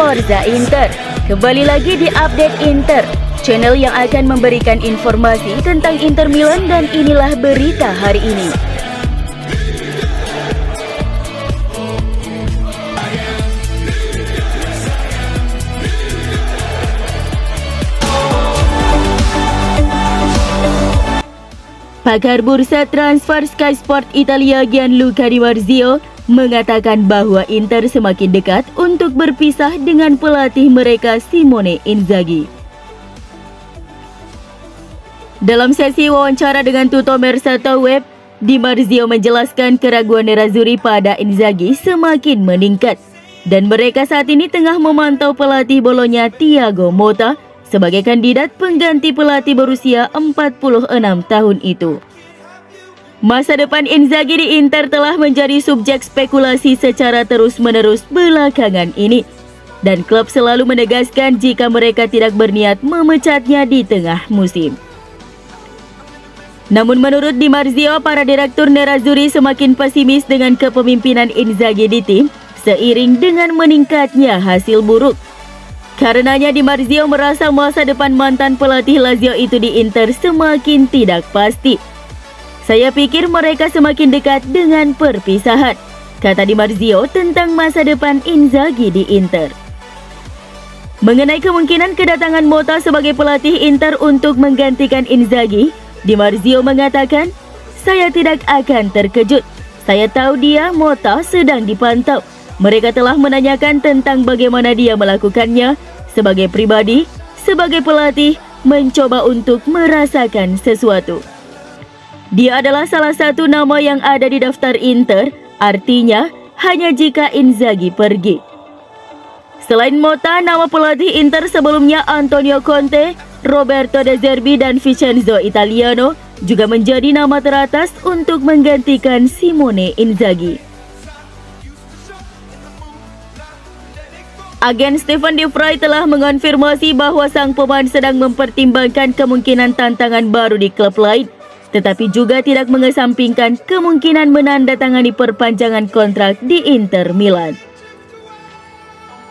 Forza Inter. Kembali lagi di Update Inter, channel yang akan memberikan informasi tentang Inter Milan, dan inilah berita hari ini. Pakar bursa transfer Sky Sport Italia Gianluca Di Marzio mengatakan bahwa Inter semakin dekat untuk berpisah dengan pelatih mereka Simone Inzaghi. Dalam sesi wawancara dengan Tutto Mercato Web, Di Marzio menjelaskan keraguan Nerazzurri pada Inzaghi semakin meningkat dan mereka saat ini tengah memantau pelatih Bologna Thiago Motta sebagai kandidat pengganti pelatih berusia 46 tahun itu. Masa depan Inzaghi di Inter telah menjadi subjek spekulasi secara terus-menerus belakangan ini, dan klub selalu menegaskan jika mereka tidak berniat memecatnya di tengah musim. Namun menurut Di Marzio, para direktur Nerazzurri semakin pesimis dengan kepemimpinan Inzaghi di tim seiring dengan meningkatnya hasil buruk. Karenanya Di Marzio merasa masa depan mantan pelatih Lazio itu di Inter semakin tidak pasti. Saya pikir mereka semakin dekat dengan perpisahan, kata Di Marzio tentang masa depan Inzaghi di Inter. Mengenai kemungkinan kedatangan Motta sebagai pelatih Inter untuk menggantikan Inzaghi, Di Marzio mengatakan, "Saya tidak akan terkejut. Saya tahu Motta sedang dipantau. Mereka telah menanyakan tentang bagaimana dia melakukannya sebagai pribadi, sebagai pelatih, mencoba untuk merasakan sesuatu. Dia adalah salah satu nama yang ada di daftar Inter, artinya hanya jika Inzaghi pergi." Selain Motta, nama pelatih Inter sebelumnya Antonio Conte, Roberto De Zerbi, dan Vincenzo Italiano juga menjadi nama teratas untuk menggantikan Simone Inzaghi. Agen Stefan De Vrij telah mengonfirmasi bahwa sang pemain sedang mempertimbangkan kemungkinan tantangan baru di klub lain, tetapi juga tidak mengesampingkan kemungkinan menandatangani perpanjangan kontrak di Inter Milan.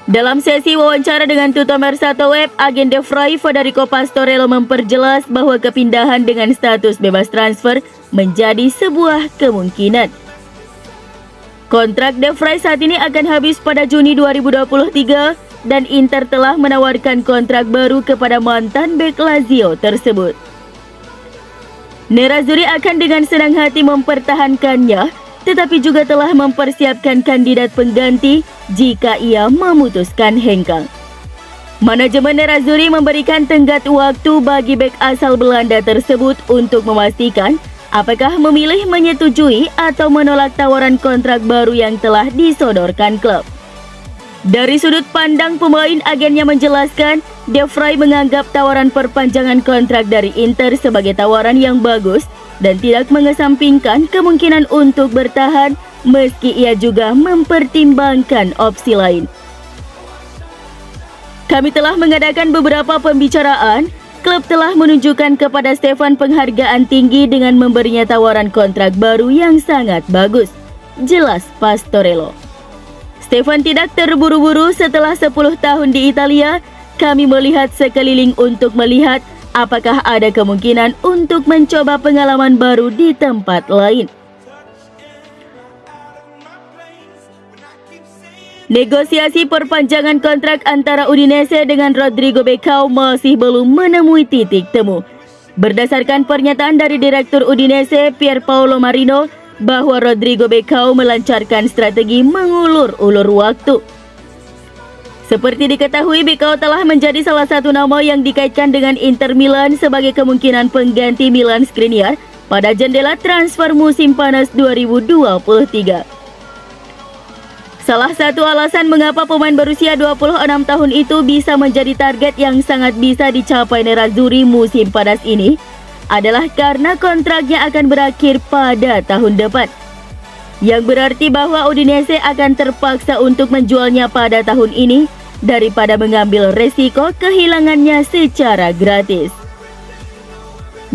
Dalam sesi wawancara dengan Tutto Mercato Web, agen De Vrij Federico Pastorello memperjelas bahwa kepindahan dengan status bebas transfer menjadi sebuah kemungkinan. Kontrak De Vrij saat ini akan habis pada Juni 2023 dan Inter telah menawarkan kontrak baru kepada mantan bek Lazio tersebut. Nerazzurri akan dengan senang hati mempertahankannya, tetapi juga telah mempersiapkan kandidat pengganti jika ia memutuskan hengkang. Manajemen Nerazzurri memberikan tenggat waktu bagi bek asal Belanda tersebut untuk memastikan apakah memilih menyetujui atau menolak tawaran kontrak baru yang telah disodorkan klub. Dari sudut pandang pemain, agennya menjelaskan De Vrij menganggap tawaran perpanjangan kontrak dari Inter sebagai tawaran yang bagus dan tidak mengesampingkan kemungkinan untuk bertahan meski ia juga mempertimbangkan opsi lain. "Kami telah mengadakan beberapa pembicaraan. Klub telah menunjukkan kepada Stefan penghargaan tinggi dengan memberinya tawaran kontrak baru yang sangat bagus," jelas Pastorello. "Stefan tidak terburu-buru. Setelah 10 tahun di Italia, kami melihat sekeliling untuk melihat apakah ada kemungkinan untuk mencoba pengalaman baru di tempat lain." Negosiasi perpanjangan kontrak antara Udinese dengan Rodrigo Becao masih belum menemui titik temu. Berdasarkan pernyataan dari Direktur Udinese Pierpaolo Marino bahwa Rodrigo Becao melancarkan strategi mengulur-ulur waktu. Seperti diketahui, Becao telah menjadi salah satu nama yang dikaitkan dengan Inter Milan sebagai kemungkinan pengganti Milan Skriniar pada jendela transfer musim panas 2023. Salah satu alasan mengapa pemain berusia 26 tahun itu bisa menjadi target yang sangat bisa dicapai Nerazzurri musim panas ini adalah karena kontraknya akan berakhir pada tahun depan, yang berarti bahwa Udinese akan terpaksa untuk menjualnya pada tahun ini daripada mengambil resiko kehilangannya secara gratis.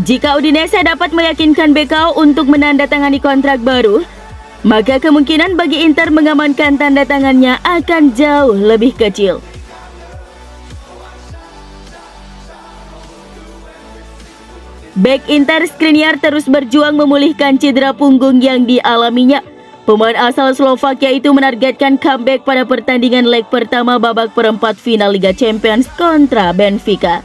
Jika Udinese dapat meyakinkan Becao untuk menandatangani kontrak baru, maka kemungkinan bagi Inter mengamankan tanda tangannya akan jauh lebih kecil. Bek Inter Skriniar terus berjuang memulihkan cedera punggung yang dialaminya. Pemain asal Slovakia itu menargetkan comeback pada pertandingan leg pertama babak perempat final Liga Champions kontra Benfica.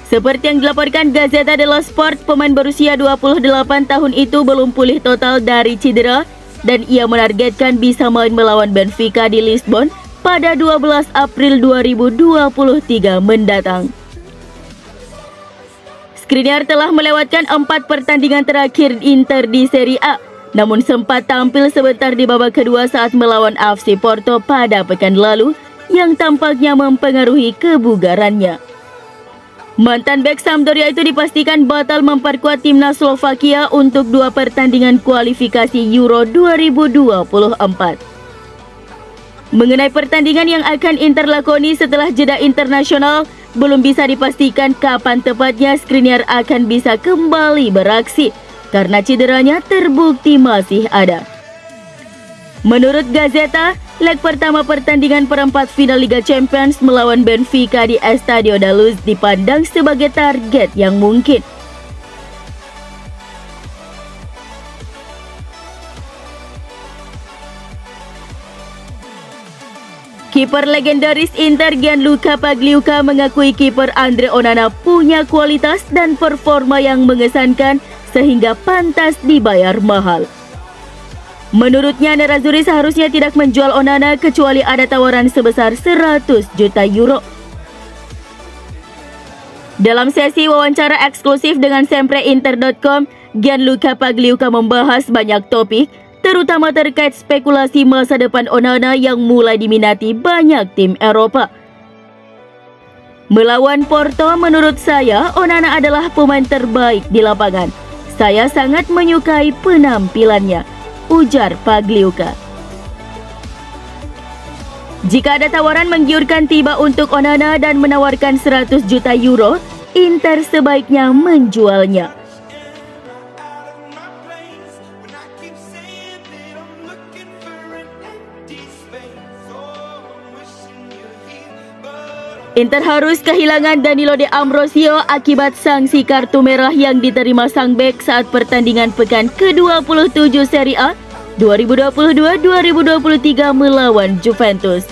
Seperti yang dilaporkan Gazzetta dello Sport, pemain berusia 28 tahun itu belum pulih total dari cedera dan ia menargetkan bisa main melawan Benfica di Lisbon pada 12 April 2023 mendatang. Skriniar telah melewatkan 4 pertandingan terakhir Inter di Serie A, namun sempat tampil sebentar di babak kedua saat melawan FC Porto pada pekan lalu yang tampaknya mempengaruhi kebugarannya. Mantan bek Sampdoria itu dipastikan batal memperkuat timnas Slovakia untuk 2 pertandingan kualifikasi Euro 2024. Mengenai pertandingan yang akan Inter lakoni setelah jeda internasional, belum bisa dipastikan kapan tepatnya Skriniar akan bisa kembali beraksi karena cederanya terbukti masih ada. Menurut Gazzetta, leg pertama pertandingan perempat final Liga Champions melawan Benfica di Estadio da Luz dipandang sebagai target yang mungkin. Kiper legendaris Inter Gianluca Pagliuca mengakui kiper Andre Onana punya kualitas dan performa yang mengesankan sehingga pantas dibayar mahal. Menurutnya, Nerazzurri seharusnya tidak menjual Onana kecuali ada tawaran sebesar 100 juta euro. Dalam sesi wawancara eksklusif dengan sempreinter.com, Gianluca Pagliuca membahas banyak topik, terutama terkait spekulasi masa depan Onana yang mulai diminati banyak tim Eropa. Melawan Porto, menurut saya, Onana adalah pemain terbaik di lapangan. Saya sangat menyukai penampilannya, ujar Pagliuca. Jika ada tawaran menggiurkan tiba untuk Onana dan menawarkan 100 juta euro, Inter sebaiknya menjualnya. Inter harus kehilangan Danilo de Ambrosio akibat sanksi kartu merah yang diterima sang bek saat pertandingan pekan ke-27 Serie A 2022-2023 melawan Juventus.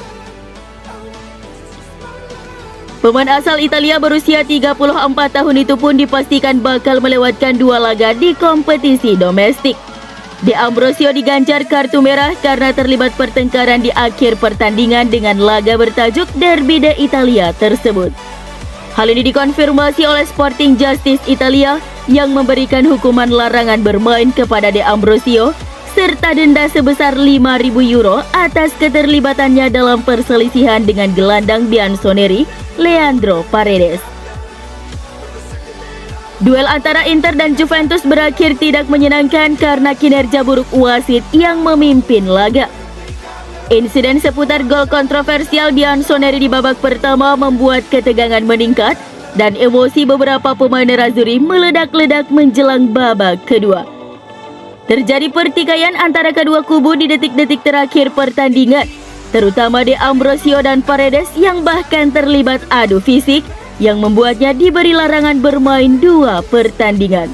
Pemain asal Italia berusia 34 tahun itu pun dipastikan bakal melewatkan 2 laga di kompetisi domestik. De Ambrosio diganjar kartu merah karena terlibat pertengkaran di akhir pertandingan dengan laga bertajuk Derby d'Italia tersebut. Hal ini dikonfirmasi oleh Sporting Justice Italia yang memberikan hukuman larangan bermain kepada De Ambrosio serta denda sebesar 5.000 euro atas keterlibatannya dalam perselisihan dengan gelandang Bianconeri, Leandro Paredes. Duel antara Inter dan Juventus berakhir tidak menyenangkan karena kinerja buruk wasit yang memimpin laga. Insiden seputar gol kontroversial Bianconeri di babak pertama membuat ketegangan meningkat dan emosi beberapa pemain Nerazzurri meledak-ledak menjelang babak kedua. Terjadi pertikaian antara kedua kubu di detik-detik terakhir pertandingan, terutama De Ambrosio dan Paredes yang bahkan terlibat adu fisik yang membuatnya diberi larangan bermain 2 pertandingan.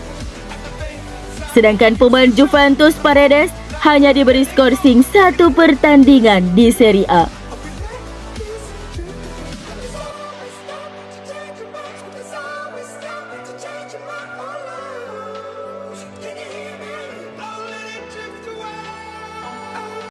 Sedangkan pemain Juventus Paredes hanya diberi skorsing 1 pertandingan di Serie A.